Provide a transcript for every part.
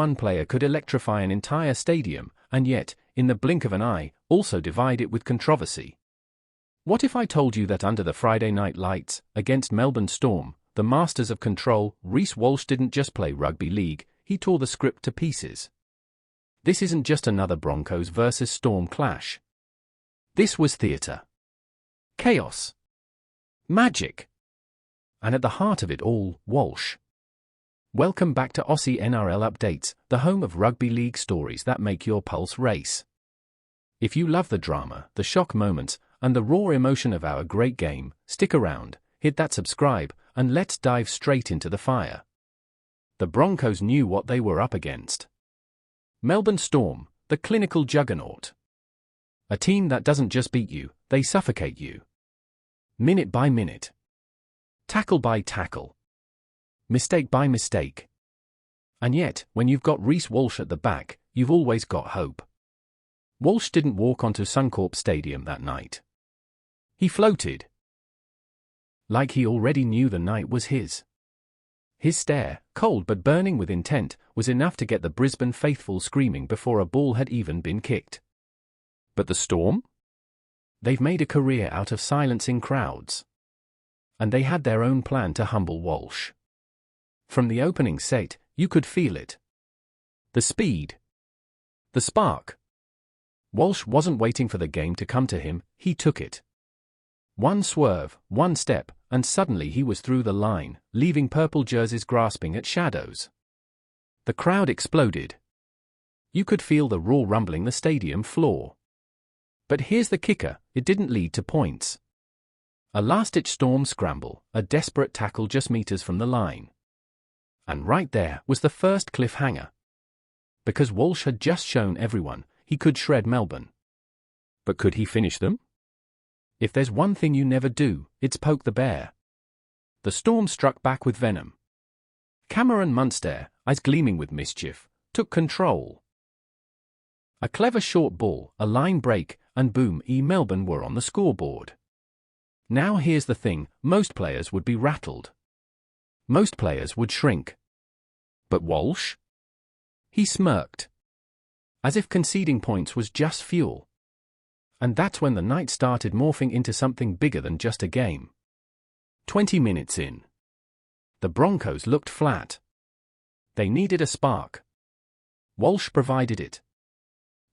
one player could electrify an entire stadium, and yet, in the blink of an eye, also divide it with controversy? What if I told you that under the Friday night lights, against Melbourne Storm, the masters of control, Reece Walsh didn't just play rugby league, he tore the script to pieces? This isn't just another Broncos versus Storm clash. This was theatre. Chaos. Magic. And at the heart of it all, Walsh. Welcome back to Aussie NRL Updates, the home of rugby league stories that make your pulse race. If you love the drama, the shock moments, and the raw emotion of our great game, stick around, hit that subscribe, and let's dive straight into the fire. The Broncos knew what they were up against. Melbourne Storm, the clinical juggernaut. A team that doesn't just beat you, they suffocate you. Minute by minute. Tackle by tackle. Mistake by mistake. And yet, when you've got Reece Walsh at the back, you've always got hope. Walsh didn't walk onto Suncorp Stadium that night. He floated. Like he already knew the night was his. His stare, cold but burning with intent, was enough to get the Brisbane faithful screaming before a ball had even been kicked. But the Storm? They've made a career out of silencing crowds. And they had their own plan to humble Walsh. From the opening set, you could feel it. The speed. The spark. Walsh wasn't waiting for the game to come to him, he took it. One swerve, one step, and suddenly he was through the line, leaving purple jerseys grasping at shadows. The crowd exploded. You could feel the roar rumbling the stadium floor. But here's the kicker, it didn't lead to points. A last-ditch Storm scramble, a desperate tackle just meters from the line. And right there was the first cliffhanger. Because Walsh had just shown everyone, he could shred Melbourne. But could he finish them? If there's one thing you never do, it's poke the bear. The Storm struck back with venom. Cameron Munster, eyes gleaming with mischief, took control. A clever short ball, a line break, and boom, Melbourne were on the scoreboard. Now here's the thing, most players would be rattled. Most players would shrink. But Walsh? He smirked. As if conceding points was just fuel. And that's when the night started morphing into something bigger than just a game. 20 minutes in. The Broncos looked flat. They needed a spark. Walsh provided it.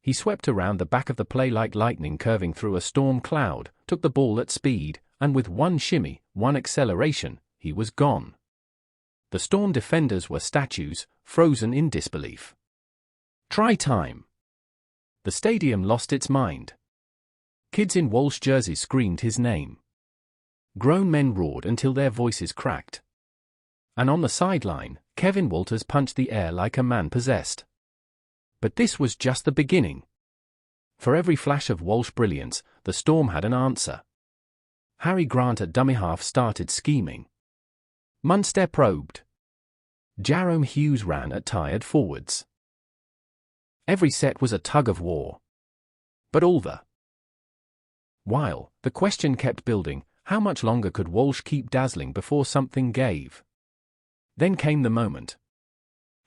He swept around the back of the play like lightning curving through a storm cloud, took the ball at speed, and with one shimmy, one acceleration, he was gone. The Storm defenders were statues, frozen in disbelief. Try time. The stadium lost its mind. Kids in Walsh jerseys screamed his name. Grown men roared until their voices cracked. And on the sideline, Kevin Walters punched the air like a man possessed. But this was just the beginning. For every flash of Walsh brilliance, the Storm had an answer. Harry Grant at dummy half started scheming. Munster probed. Jarome Hughes ran at tired forwards. Every set was a tug of war. But all the while, the question kept building, how much longer could Walsh keep dazzling before something gave? Then came the moment.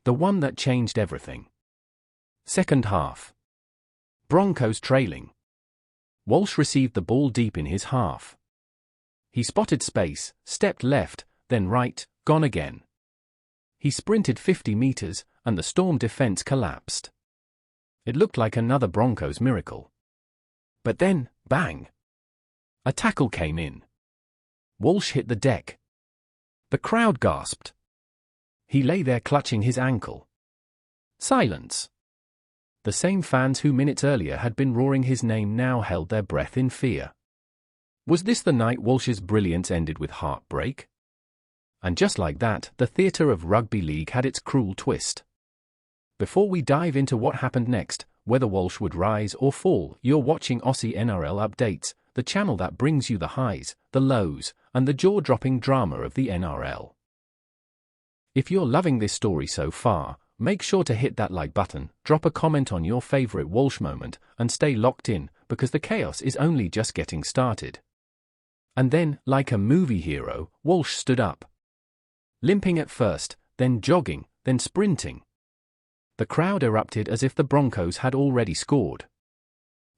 The one that changed everything. Second half. Broncos trailing. Walsh received the ball deep in his half. He spotted space, stepped left, then right, gone again. He sprinted 50 meters, and the Storm defense collapsed. It looked like another Broncos miracle. But then, bang! A tackle came in. Walsh hit the deck. The crowd gasped. He lay there clutching his ankle. Silence. The same fans who minutes earlier had been roaring his name now held their breath in fear. Was this the night Walsh's brilliance ended with heartbreak? And just like that, the theatre of rugby league had its cruel twist. Before we dive into what happened next, whether Walsh would rise or fall, you're watching Aussie NRL Updates, the channel that brings you the highs, the lows, and the jaw-dropping drama of the NRL. If you're loving this story so far, make sure to hit that like button, drop a comment on your favorite Walsh moment, and stay locked in, because the chaos is only just getting started. And then, like a movie hero, Walsh stood up. Limping at first, then jogging, then sprinting. The crowd erupted as if the Broncos had already scored.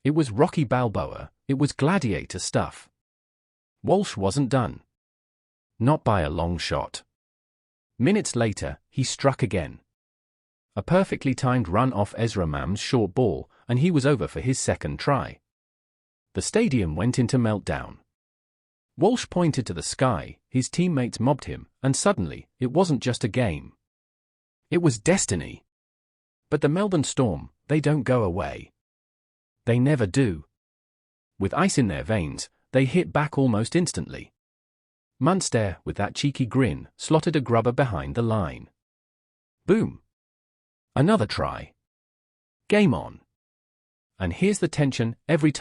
It was Rocky Balboa, it was gladiator stuff. Walsh wasn't done. Not by a long shot. Minutes later, he struck again. A perfectly timed run off Ezra Mam's short ball, and he was over for his second try. The stadium went into meltdown. Walsh pointed to the sky, his teammates mobbed him, and suddenly, it wasn't just a game. It was destiny. But the Melbourne Storm, they don't go away. They never do. With ice in their veins, they hit back almost instantly. Munster, with that cheeky grin, slotted a grubber behind the line. Boom. Another try. Game on. And here's the tension, every time